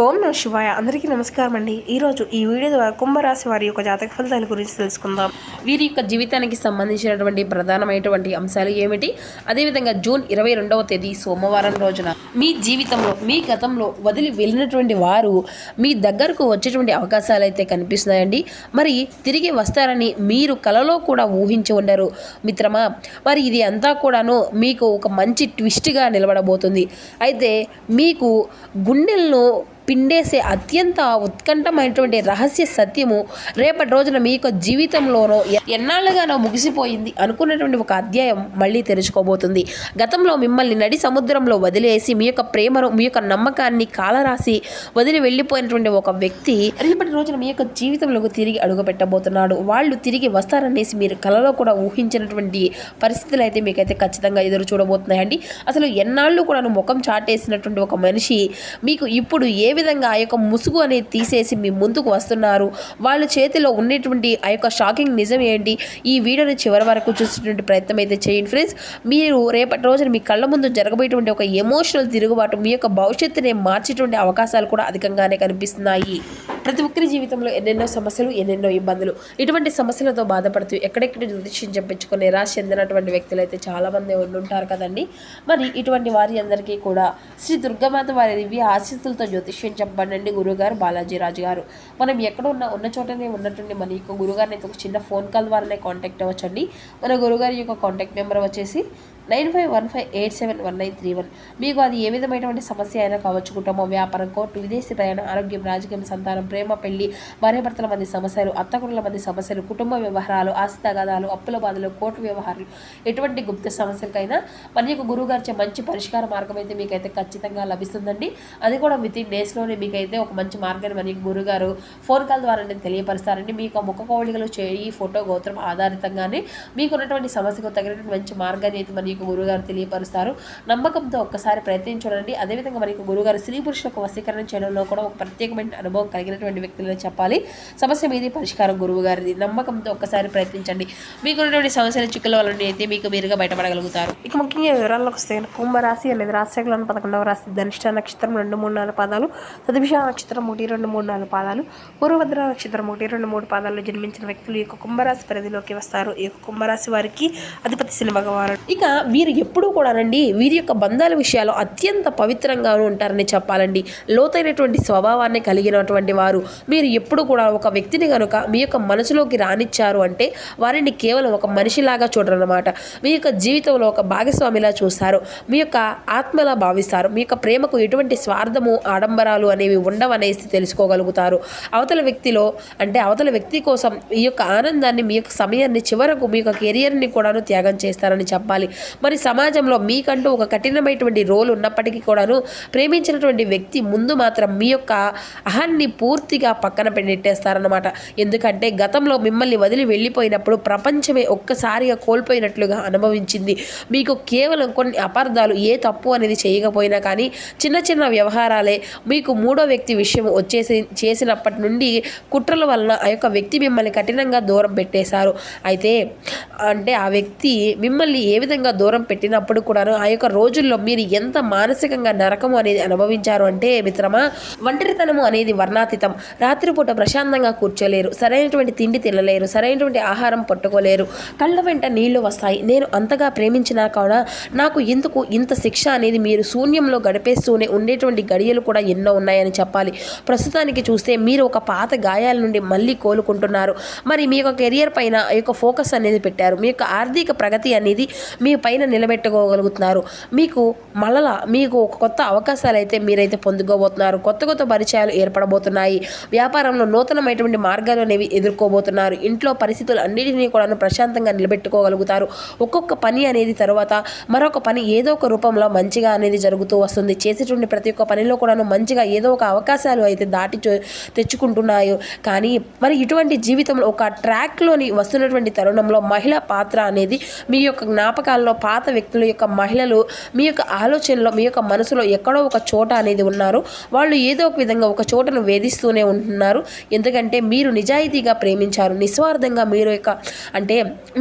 ఓం నమః శివాయ. అందరికీ నమస్కారం అండి. ఈరోజు ఈ వీడియో ద్వారా కుంభరాశి వారి యొక్క జాతక ఫలితాల గురించి తెలుసుకుందాం. వీరి యొక్క జీవితానికి సంబంధించినటువంటి ప్రధానమైనటువంటి అంశాలు ఏమిటి, అదేవిధంగా జూన్ 22వ తేదీ సోమవారం రోజున మీ జీవితంలో మీ గతంలో వదిలి వెళ్ళినటువంటి వారు మీ దగ్గరకు వచ్చేటువంటి అవకాశాలు అయితే కనిపిస్తున్నాయండి. మరి తిరిగి వస్తారని మీరు కలలో కూడా ఊహించి ఉండరు మిత్రమా. మరి ఇది అంతా కూడాను మీకు ఒక మంచి ట్విస్ట్గా నిలబడబోతుంది. అయితే మీకు గుండెలను పిండేసే అత్యంత ఉత్కంఠమైనటువంటి రహస్య సత్యము రేపటి రోజున మీ యొక్క జీవితంలోనో ఎన్నాళ్ళుగానో ముగిసిపోయింది అనుకున్నటువంటి ఒక అధ్యాయం మళ్ళీ తెరుచుకోబోతుంది. గతంలో మిమ్మల్ని నడి సముద్రంలో వదిలేసి మీ యొక్క ప్రేమను మీ యొక్క నమ్మకాన్ని కాలరాసి వదిలి వెళ్ళిపోయినటువంటి ఒక వ్యక్తి రేపటి రోజున మీ యొక్క జీవితంలోకి తిరిగి అడుగు పెట్టబోతున్నాడు. వాళ్ళు తిరిగి వస్తారనేసి మీరు కలలో కూడా ఊహించినటువంటి పరిస్థితులు అయితే మీకైతే ఖచ్చితంగా ఎదురు చూడబోతున్నాయండి. అసలు ఎన్నాళ్ళు కూడా ముఖం చాటేసినటువంటి ఒక మనిషి మీకు ఇప్పుడు ఏ విధంగా ఆ యొక్క ముసుగు అనేది తీసేసి మీ ముందుకు వస్తున్నారు, వాళ్ళ చేతిలో ఉన్నటువంటి ఆ యొక్క షాకింగ్ నిజం ఏంటి, ఈ వీడియోని చివరి వరకు చూసేటువంటి ప్రయత్నం అయితే చేయండి ఫ్రెండ్స్. మీరు రేపటి రోజున మీ కళ్ళ ముందు జరగబోయేటువంటి ఒక ఎమోషనల్ తిరుగుబాటు మీ యొక్క భవిష్యత్తుని మార్చేటువంటి అవకాశాలు కూడా అధికంగానే కనిపిస్తున్నాయి. ప్రతి ఒక్కరి జీవితంలో ఎన్నెన్నో సమస్యలు, ఎన్నెన్నో ఇబ్బందులు, ఇటువంటి సమస్యలతో బాధపడుతూ ఎక్కడెక్కడ జ్యోతిష్యం చెప్పించుకొని నిరాశ చెందినటువంటి వ్యక్తులు అయితే చాలామంది ఉండుంటారు కదండి. మరి ఇటువంటి వారి అందరికీ కూడా శ్రీ దుర్గామాత వారి దివ్య ఆశీస్సులతో జ్యోతిష్యం చెప్పండి గురుగారు బాలాజీ రాజు గారు. మనం ఎక్కడ ఉన్న చోటనే ఉన్నటువంటి మన యొక్క గురుగారిని అయితే ఒక చిన్న ఫోన్ కాల్ ద్వారానే కాంటాక్ట్ అవ్వచ్చండి. మన గురుగారి యొక్క కాంటాక్ట్ నెంబర్ వచ్చేసి 9515871931. మీకు అది ఏ విధమైనటువంటి సమస్య అయినా కావచ్చు, కుటుంబం, వ్యాపారం, కోర్టు, విదేశీ ప్రయాణం, ఆరోగ్యం, రాజకీయం, సంతానం, ప్రేమ, పెళ్లి, భార్యాభర్తల మధ్య సమస్యలు, అత్తగుడుల మధ్య సమస్యలు, కుటుంబ వ్యవహారాలు, ఆస్తి తగాదాలు, అప్పుల బాధలు, కోర్టు వ్యవహారాలు, ఎటువంటి గుప్త సమస్యలకైనా మన యొక్క గురువుగారిచే మంచి పరిష్కార మార్గం అయితే మీకైతే ఖచ్చితంగా లభిస్తుందండి. అది కూడా విత్ ఇన్ డేస్లోనే మీకైతే ఒక మంచి మార్గాన్ని మన యొక్క గురుగారు ఫోన్ కాల్ ద్వారా తెలియపరుస్తారండి. మీకు ముఖ కవళికలు, చేయి, ఫోటో, గోత్రం ఆధారితంగానే మీకున్నటువంటి సమస్యకు తగినటువంటి మంచి మార్గాన్ని అయితే మన గురుగారు తెలియపరుస్తారు. నమ్మకంతో ఒక్కసారి ప్రయత్నించండి. అదేవిధంగా మనకి గురుగారు స్త్రీ పురుషులకు వశీకరణ చేయడంలో కూడా ఒక ప్రత్యేకమైన అనుభవం కలిగినటువంటి వ్యక్తులని చెప్పాలి. సమస్య మీది పరిష్కారం గురువు గారిది. నమ్మకంతో ఒక్కసారి ప్రయత్నించండి. మీకున్నటువంటి సమస్యల చిక్కుల వల్ల అయితే మీకు మీరుగా బయటపడగలుగుతారు. ఇక ముఖ్యంగా వివరాల్లోకి వస్తే కుంభరాశి అనేది రాశిలోని 11వ రాశి, ధనిష్ట నక్షత్రం 2, 3, 4 పాదాలు, తదుభిష నక్షత్రం 1, 2, 3, 4 పాదాలు, పూర్వభద్ర నక్షత్రం 1, 2, 3 పాదాల్లో జన్మించిన వ్యక్తులు ఈ యొక్క కుంభరాశి పరిధిలోకి వస్తారు. ఈ యొక్క కుంభరాశి వారికి అధిపతి శని భగవానుడు. ఇక వీరు ఎప్పుడూ కూడానండి వీరి యొక్క బంధాల విషయాలు అత్యంత పవిత్రంగానూ ఉంటారని చెప్పాలండి. లోతైనటువంటి స్వభావాన్ని కలిగినటువంటి వారు. మీరు ఎప్పుడు కూడా ఒక వ్యక్తిని కనుక మీ యొక్క మనసులోకి రానిచ్చారు అంటే వారిని కేవలం ఒక మనిషిలాగా చూడరన్నమాట. మీ యొక్క జీవితంలో ఒక భాగస్వామిలా చూస్తారు, మీ యొక్క ఆత్మలా భావిస్తారు. మీ యొక్క ప్రేమకు ఎటువంటి స్వార్థము, ఆడంబరాలు అనేవి ఉండవనేసి తెలుసుకోగలుగుతారు. అవతల వ్యక్తిలో అంటే అవతల వ్యక్తి కోసం ఈ యొక్క ఆనందాన్ని, మీ యొక్క సమయాన్ని, చివరకు మీ యొక్క కెరియర్ని కూడాను త్యాగం చేస్తారని చెప్పాలి. మరి సమాజంలో మీకంటూ ఒక కఠినమైనటువంటి రోల్ ఉన్నప్పటికీ కూడాను ప్రేమించినటువంటి వ్యక్తి ముందు మాత్రం మీ యొక్క అహాన్ని పూర్తిగా పక్కన పెట్టేస్తారన్నమాట. ఎందుకంటే గతంలో మిమ్మల్ని వదిలి వెళ్ళిపోయినప్పుడు ప్రపంచమే ఒక్కసారిగా కోల్పోయినట్లుగా అనుభవించింది. మీకు కేవలం కొన్ని అపార్థాలు, ఏ తప్పు అనేది చేయకపోయినా కానీ చిన్న చిన్న వ్యవహారాలే మీకు మూడో వ్యక్తి విషయం చేసినప్పటి నుండి కుట్రల వలన ఆ యొక్క వ్యక్తి మిమ్మల్ని కఠినంగా దూరం పెట్టేశారు. అయితే అంటే ఆ వ్యక్తి మిమ్మల్ని ఏ విధంగా దూరం పెట్టినప్పుడు కూడాను ఆ యొక్క రోజుల్లో మీరు ఎంత మానసికంగా నరకము అనేది అనుభవించారు అంటే మిత్రమా, ఒంటరితనము అనేది వర్ణాతీతం. రాత్రిపూట ప్రశాంతంగా కూర్చోలేరు, సరైనటువంటి తిండి తినలేరు, సరైనటువంటి ఆహారం పట్టుకోలేరు, కళ్ళ వెంట నీళ్లు వస్తాయి. నేను అంతగా ప్రేమించినా కూడా నాకు ఎందుకు ఇంత శిక్ష అనేది మీరు శూన్యంలో గడిపేస్తూనే ఉండేటువంటి గడియలు కూడా ఎన్నో ఉన్నాయని చెప్పాలి. ప్రస్తుతానికి చూస్తే మీరు ఒక పాత గాయాల నుండి మళ్ళీ కోలుకుంటున్నారు. మరి మీ యొక్క కెరియర్ పైన ఆ యొక్క ఫోకస్ అనేది పెట్టారు. మీ యొక్క ఆర్థిక ప్రగతి అనేది మీ పైన నిలబెట్టుకోగలుగుతున్నారు. మీకు కొత్త అవకాశాలు అయితే మీరైతే పొందుకోబోతున్నారు. కొత్త పరిచయాలు ఏర్పడబోతున్నాయి. వ్యాపారంలో నూతనమైనటువంటి మార్గాలు అనేవి ఎదుర్కోబోతున్నారు. ఇంట్లో పరిస్థితులు అన్నిటినీ కూడా ప్రశాంతంగా నిలబెట్టుకోగలుగుతారు. ఒక్కొక్క పని అనేది తర్వాత మరొక పని ఏదో ఒక రూపంలో మంచిగా అనేది జరుగుతూ వస్తుంది. చేసేటువంటి ప్రతి ఒక్క పనిలో కూడా మంచిగా ఏదో ఒక అవకాశాలు అయితే తెచ్చుకుంటున్నాయి. కానీ మరి ఇటువంటి జీవితంలో ఒక ట్రాక్లోని వస్తున్నటువంటి తరుణంలో మహిళా పాత్ర అనేది మీ యొక్క జ్ఞాపకాల్లో పాత వ్యక్తుల యొక్క మహిళలు మీ యొక్క ఆలోచనలో మీ యొక్క మనసులో ఎక్కడో ఒక చోట అనేది ఉన్నారు. వాళ్ళు ఏదో ఒక విధంగా ఒక చోటను వేధిస్తూనే ఉంటున్నారు. ఎందుకంటే మీరు నిజాయితీగా ప్రేమించారు, నిస్వార్థంగా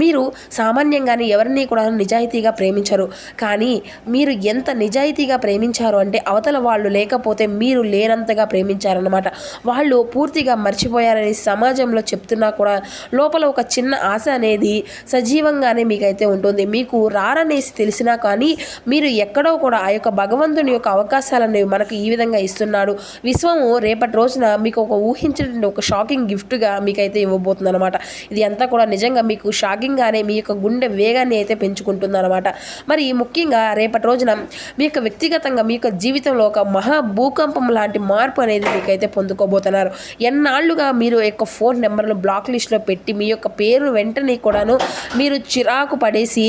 మీరు సామాన్యంగానే ఎవరిని కూడా నిజాయితీగా ప్రేమించరు. కానీ మీరు ఎంత నిజాయితీగా ప్రేమించారు అంటే అవతల వాళ్ళు లేకపోతే మీరు లేనంతగా ప్రేమించారన్నమాట. వాళ్ళు పూర్తిగా మర్చిపోయారని సమాజంలో చెప్తున్నా కూడా లోపల ఒక చిన్న ఆశ అనేది సజీవంగానే మీకైతే ఉంటుంది. మీకు రారనేసి తెలిసినా కానీ మీరు ఎక్కడో కూడా ఆ యొక్క భగవంతుని యొక్క అవకాశాలను మనకు ఈ విధంగా ఇస్తున్నాడు. విశ్వము రేపటి రోజున మీకు ఒక ఊహించినటువంటి ఒక షాకింగ్ గిఫ్ట్గా మీకైతే ఇవ్వబోతుంది అనమాట. ఇది అంతా కూడా నిజంగా మీకు షాకింగ్గానే మీ యొక్క గుండె వేగాన్ని అయితే పెంచుకుంటుంది అనమాట. మరి ముఖ్యంగా రేపటి రోజున మీ యొక్క వ్యక్తిగతంగా మీ యొక్క జీవితంలో ఒక మహా భూకంపం లాంటి మార్పు అనేది మీకైతే పొందుకోబోతున్నారు. ఎన్నాళ్ళుగా మీరు యొక్క ఫోన్ నెంబర్ను బ్లాక్ లిస్ట్లో పెట్టి మీ యొక్క పేరు వెంటనే కూడాను మీరు చిరాకు పడేసి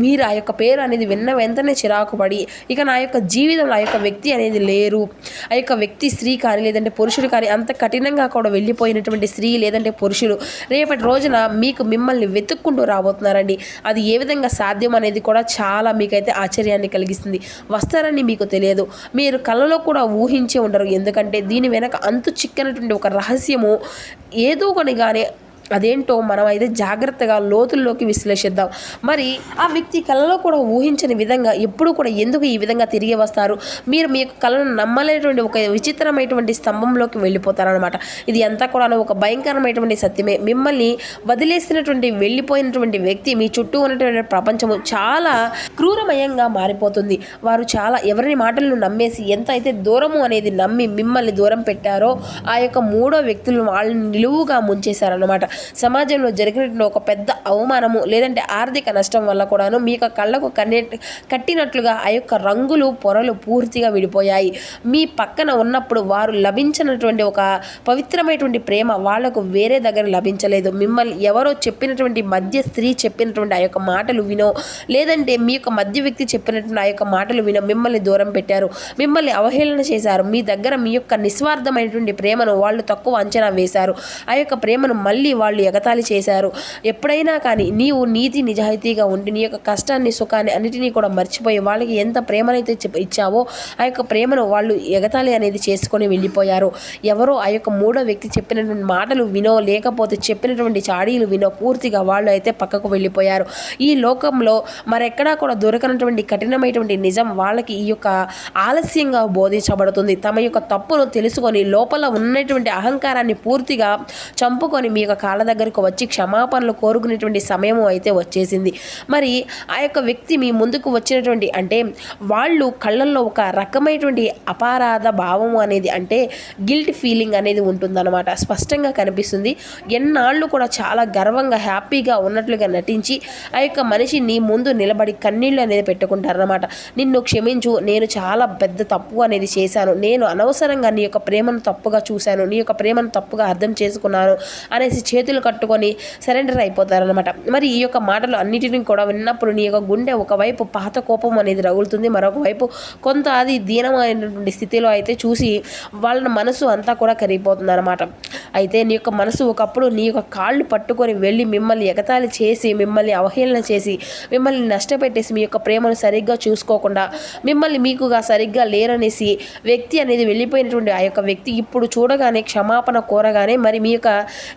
మీరు ఆ యొక్క పేరు అనేది విన్న వెంటనే చిరాకు పడి ఇక నా యొక్క జీవితంలో ఆ యొక్క వ్యక్తి అనేది లేరు, ఆ యొక్క వ్యక్తి స్త్రీ కానీ లేదంటే పురుషుడు కానీ అంత కఠినంగా కూడా వెళ్ళిపోయినటువంటి స్త్రీ లేదంటే పురుషులు రేపటి రోజున మిమ్మల్ని వెతుక్కుంటూ రాబోతున్నారండి. అది ఏ విధంగా సాధ్యం అనేది కూడా చాలా మీకైతే ఆశ్చర్యాన్ని కలిగిస్తుంది. వస్తారని మీకు తెలియదు, మీరు కళ్ళలో కూడా ఊహించే ఉండరు. ఎందుకంటే దీని వెనక అంతు చిక్కనటువంటి ఒక రహస్యము ఏదో కొనిగానే అదేంటో మనం అయితే జాగ్రత్తగా లోతుల్లోకి విశ్లేషిద్దాం. మరి ఆ వ్యక్తి కళలో కూడా ఊహించని విధంగా ఎప్పుడు కూడా ఎందుకు ఈ విధంగా తిరిగి వస్తారు, మీరు మీ యొక్క కళను నమ్మలేటువంటి ఒక విచిత్రమైనటువంటి స్తంభంలోకి వెళ్ళిపోతారనమాట. ఇది అంతా కూడా ఒక భయంకరమైనటువంటి సత్యమే. మిమ్మల్ని వదిలేసినటువంటి వెళ్ళిపోయినటువంటి వ్యక్తి మీ చుట్టూ ఉన్నటువంటి ప్రపంచము చాలా క్రూరమయంగా మారిపోతుంది. వారు చాలా ఎవరిని మాటలను నమ్మేసి ఎంత అయితే దూరము అనేది నమ్మి మిమ్మల్ని దూరం పెట్టారో ఆ యొక్క మూడో వ్యక్తులు వాళ్ళని నిలువుగా ముంచేశారనమాట. సమాజంలో జరిగినటువంటి ఒక పెద్ద అవమానము లేదంటే ఆర్థిక నష్టం వల్ల కూడాను మీ యొక్క కళ్ళకు కట్టినట్లుగా ఆ యొక్క రంగులు పొరలు పూర్తిగా విడిపోయాయి. మీ పక్కన ఉన్నప్పుడు వారు లభించినటువంటి ఒక పవిత్రమైనటువంటి ప్రేమ వాళ్లకు వేరే దగ్గర లభించలేదు. మిమ్మల్ని ఎవరో చెప్పినటువంటి మధ్య స్త్రీ చెప్పినటువంటి ఆ యొక్క మాటలు వినో లేదంటే మీ యొక్క మధ్య వ్యక్తి చెప్పినటువంటి ఆ యొక్క మాటలు వినో మిమ్మల్ని దూరం పెట్టారు, మిమ్మల్ని అవహేళన చేశారు. మీ దగ్గర మీ యొక్క నిస్వార్థమైనటువంటి ప్రేమను వాళ్ళు తక్కువ అంచనా వేశారు. ఆ యొక్క ప్రేమను మళ్ళీ వాళ్ళు ఎగతాళి చేశారు. ఎప్పుడైనా కానీ నీవు నీతి నిజాయితీగా ఉండి నీ యొక్క కష్టాన్ని సుఖాన్ని అన్నిటినీ కూడా మర్చిపోయి వాళ్ళకి ఎంత ప్రేమనైతే ఇచ్చావో ఆ యొక్క ప్రేమను వాళ్ళు ఎగతాళి అనేది చేసుకొని వెళ్ళిపోయారు. ఎవరో ఆ యొక్క మూడో వ్యక్తి చెప్పినటువంటి మాటలు వినో లేకపోతే చెప్పినటువంటి చాడీలు వినో పూర్తిగా వాళ్ళు అయితే పక్కకు వెళ్ళిపోయారు. ఈ లోకంలో మరెక్కడా కూడా దొరకనటువంటి కఠినమైనటువంటి నిజం వాళ్ళకి ఈ యొక్క ఆలస్యంగా బోధించబడుతుంది. తమ యొక్క తప్పును తెలుసుకొని లోపల ఉన్నటువంటి అహంకారాన్ని పూర్తిగా చంపుకొని మీ యొక్క కాళ్ళ దగ్గరకు వచ్చి క్షమాపణలు కోరుకునేటువంటి సమయం అయితే వచ్చేసింది. మరి ఆ యొక్క వ్యక్తి మీ ముందుకు వచ్చినటువంటి అంటే వాళ్ళు కళ్ళల్లో ఒక రకమైనటువంటి అపరాధ భావము అనేది అంటే గిల్ట్ ఫీలింగ్ అనేది ఉంటుందన్నమాట. స్పష్టంగా కనిపిస్తుంది. ఎన్నాళ్ళు కూడా చాలా గర్వంగా హ్యాపీగా ఉన్నట్లుగా నటించి ఆ యొక్క మనిషి నీ ముందు నిలబడి కన్నీళ్ళు అనేది పెట్టుకుంటారనమాట. నిన్ను క్షమించు, నేను చాలా పెద్ద తప్పు అనేది చేశాను, నేను అనవసరంగా నీ యొక్క ప్రేమను తప్పుగా చూశాను, నీ యొక్క ప్రేమను తప్పుగా అర్థం చేసుకున్నాను అనేసి చేతులు కట్టుకొని సరెండర్ అయిపోతారనమాట. మరి ఈ యొక్క మాటలు అన్నిటిని కూడా విన్నప్పుడు నీ యొక్క గుండె ఒకవైపు పాత కోపం అనేది రగులుతుంది, మరొక వైపు కొంత అది దీనమైనటువంటి స్థితిలో అయితే చూసి వాళ్ళ మనసు అంతా కూడా కరిగిపోతుంది అనమాట. అయితే నీ యొక్క మనసు ఒకప్పుడు నీ యొక్క కాళ్ళు పట్టుకొని వెళ్ళి మిమ్మల్ని ఎగతాళి చేసి మిమ్మల్ని అవహేళన చేసి మిమ్మల్ని నష్టపెట్టేసి మీ యొక్క ప్రేమను సరిగ్గా చూసుకోకుండా మిమ్మల్ని మీకుగా సరిగ్గా లేరనేసి వ్యక్తి అనేది వెళ్ళిపోయినటువంటి ఆ యొక్క వ్యక్తి ఇప్పుడు చూడగానే క్షమాపణ కోరగానే మరి మీ యొక్క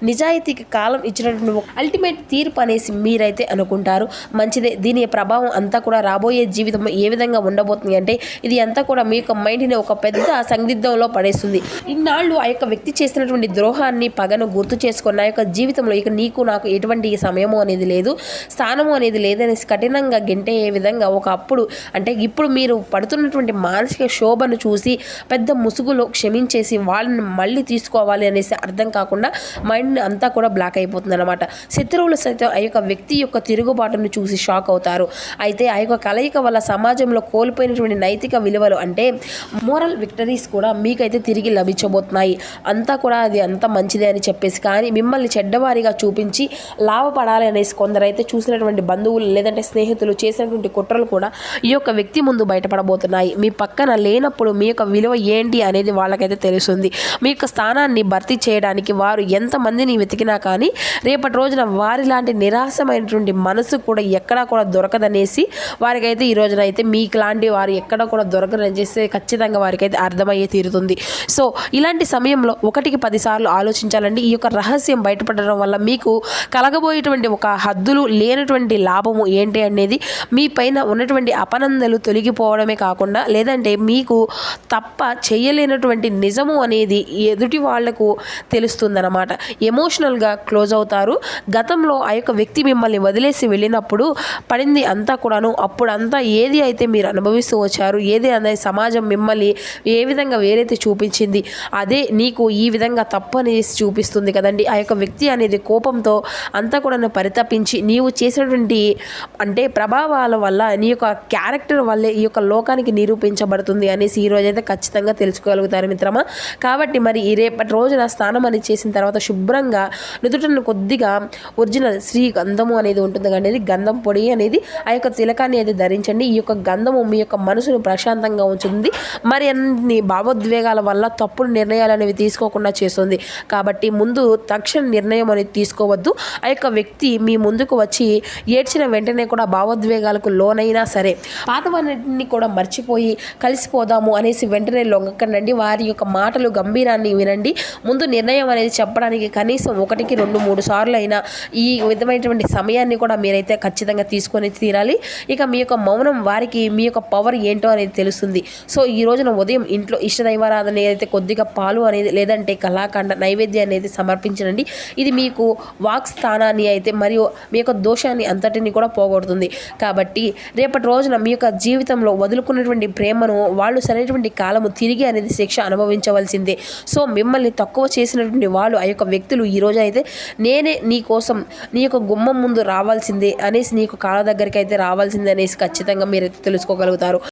నిజాయితీకి కాలం ఇచ్చినటువంటి అల్టిమేట్ తీర్పు అనేసి మీరైతే అనుకుంటారు. మంచిదే. దీని ప్రభావం అంతా కూడా రాబోయే జీవితం ఏ విధంగా ఉండబోతుంది అంటే ఇది అంతా కూడా మీ యొక్క మైండ్ని ఒక పెద్ద సందిగ్ధంలో పడేస్తుంది. ఇన్నాళ్ళు ఆ యొక్క వ్యక్తి చేసినటువంటి ద్రోహాన్ని పగను గుర్తు చేసుకున్న ఆ యొక్క జీవితంలో ఇక నీకు నాకు ఎటువంటి సమయము అనేది లేదు, స్థానము అనేది లేదనేసి కఠినంగా గెంటే విధంగా ఒకప్పుడు అంటే ఇప్పుడు మీరు పడుతున్నటువంటి మానసిక శోభను చూసి పెద్ద ముసుగులో క్షమించేసి వాళ్ళని మళ్ళీ తీసుకోవాలి అనేసి అర్థం కాకుండా మైండ్ అంతా కూడా బ్లాక్ అయిపోతుంది అనమాట. శత్రువులు సైతం ఆ యొక్క వ్యక్తి యొక్క తిరుగుబాటును చూసి షాక్ అవుతారు. అయితే ఆ యొక్క కలయిక వల్ల సమాజంలో కోల్పోయినటువంటి నైతిక విలువలు అంటే మోరల్ విక్టరీస్ కూడా మీకైతే తిరిగి లభించబోతున్నాయి. అంతా కూడా అది అంత మంచిదే అని చెప్పేసి కానీ మిమ్మల్ని చెడ్డవారిగా చూపించి లాభపడాలి అనేసి కొందరైతే చూసినటువంటి బంధువులు లేదంటే స్నేహితులు చేసినటువంటి కుట్రలు కూడా ఈ యొక్క వ్యక్తి ముందు బయటపడబోతున్నాయి. మీ పక్కన లేనప్పుడు మీ యొక్క విలువ ఏంటి అనేది వాళ్ళకైతే తెలుస్తుంది. మీ యొక్క స్థానాన్ని భర్తీ చేయడానికి వారు ఎంతమందిని వెతికినా వెతికినా కానీ రేపటి రోజున వారిలాంటి నిరాశమైనటువంటి మనసు కూడా ఎక్కడా కూడా దొరకదనేసి వారికైతే ఈ రోజున అయితే మీకు లాంటి వారు ఎక్కడ కూడా దొరకదని చేస్తే ఖచ్చితంగా వారికైతే అర్థమయ్యే తీరుతుంది. సో ఇలాంటి సమయంలో 1కి 10 సార్లు ఆలోచించాలండి. ఈ యొక్క రహస్యం బయటపడడం వల్ల మీకు కలగబోయేటువంటి ఒక హద్దులు లేనటువంటి లాభము ఏంటి అనేది మీ పైన ఉన్నటువంటి అపనందలు తొలగిపోవడమే కాకుండా లేదంటే మీకు తప్ప చేయలేనటువంటి నిజము అనేది ఎదుటి వాళ్లకు తెలుస్తుందన్నమాట. ఎమోషనల్గా క్లోజ్ అవుతారు. గతంలో ఆ యొక్క వ్యక్తి మిమ్మల్ని వదిలేసి వెళ్ళినప్పుడు పడింది అంతా కూడాను అప్పుడంతా ఏది అయితే మీరు అనుభవిస్తూ వచ్చారు, ఏది అనేది సమాజం మిమ్మల్ని ఏ విధంగా వేరైతే చూపించింది అదే నీకు ఈ విధంగా తప్పు అనేసి చూపిస్తుంది కదండి. ఆ యొక్క వ్యక్తి అనేది కోపంతో అంతా కూడా పరితపించి నీవు చేసినటువంటి అంటే ప్రభావాల వల్ల నీ యొక్క క్యారెక్టర్ వల్లే ఈ యొక్క లోకానికి నిరూపించబడుతుంది అనేసి ఈరోజైతే ఖచ్చితంగా తెలుసుకోగలుగుతారు మిత్రమా. కాబట్టి మరి ఈ రేపటి రోజున స్నానం అనేది చేసిన తర్వాత శుభ్రంగా నుదుటను కొద్దిగా ఒరిజినల్ గంధము అనేది ఉంటుంది కానీ గంధం పొడి అనేది ఆ యొక్క తిలకాన్ని అయితే ధరించండి. ఈ యొక్క గంధము మీ యొక్క మనసును ప్రశాంతంగా ఉంచుతుంది. మరి అన్ని భావోద్వేగాల వల్ల తప్పుడు నిర్ణయాలు అనేవి తీసుకోకుండా చేస్తుంది. కాబట్టి ముందు తక్షణ నిర్ణయం అనేది తీసుకోవద్దు. ఆ యొక్క వ్యక్తి మీ ముందుకు వచ్చి ఏడ్చిన వెంటనే కూడా భావోద్వేగాలకు లోనైనా సరే పాతవన్నింటినీ కూడా మర్చిపోయి కలిసిపోదాము అనేసి వెంటనే లొంగకండి. వారి యొక్క మాటలు గంభీరాన్ని వినండి. ముందు నిర్ణయం అనేది చెప్పడానికి కనీసం 1కి 2-3 సార్లు అయినా ఈ విధమైనటువంటి సమయాన్ని కూడా మీరైతే ఖచ్చితంగా తీసుకొని తీరాలి. ఇక మీ యొక్క మౌనం వారికి మీ యొక్క పవర్ ఏంటో అనేది తెలుస్తుంది. సో ఈ రోజున ఉదయం ఇంట్లో ఇష్టదైవారాధన ఏదైతే కొద్దిగా పాలు అనేది లేదంటే కళాఖండ నైవేద్యం అనేది సమర్పించండి. ఇది మీకు వాక్ స్థానాన్ని అయితే మరియు మీ యొక్క దోషాన్ని అంతటిని కూడా పోగొడుతుంది. కాబట్టి రేపటి రోజున మీ యొక్క జీవితంలో వదులుకున్నటువంటి ప్రేమను వాళ్ళు సరైనటువంటి కాలము తిరిగి అనేది శిక్ష అనుభవించవలసిందే. సో మిమ్మల్ని తక్కువ చేసినటువంటి వాళ్ళు ఆ యొక్క వ్యక్తులు ఈ రోజు అయితే నేనే నీ కోసం నీ యొక్క గుమ్మం ముందు రావాల్సిందే అనేసి నీ యొక్క కాళ్ళ దగ్గరికి అయితే రావాల్సిందే అనేసి ఖచ్చితంగా మీరు తెలుసుకోగలుగుతారు.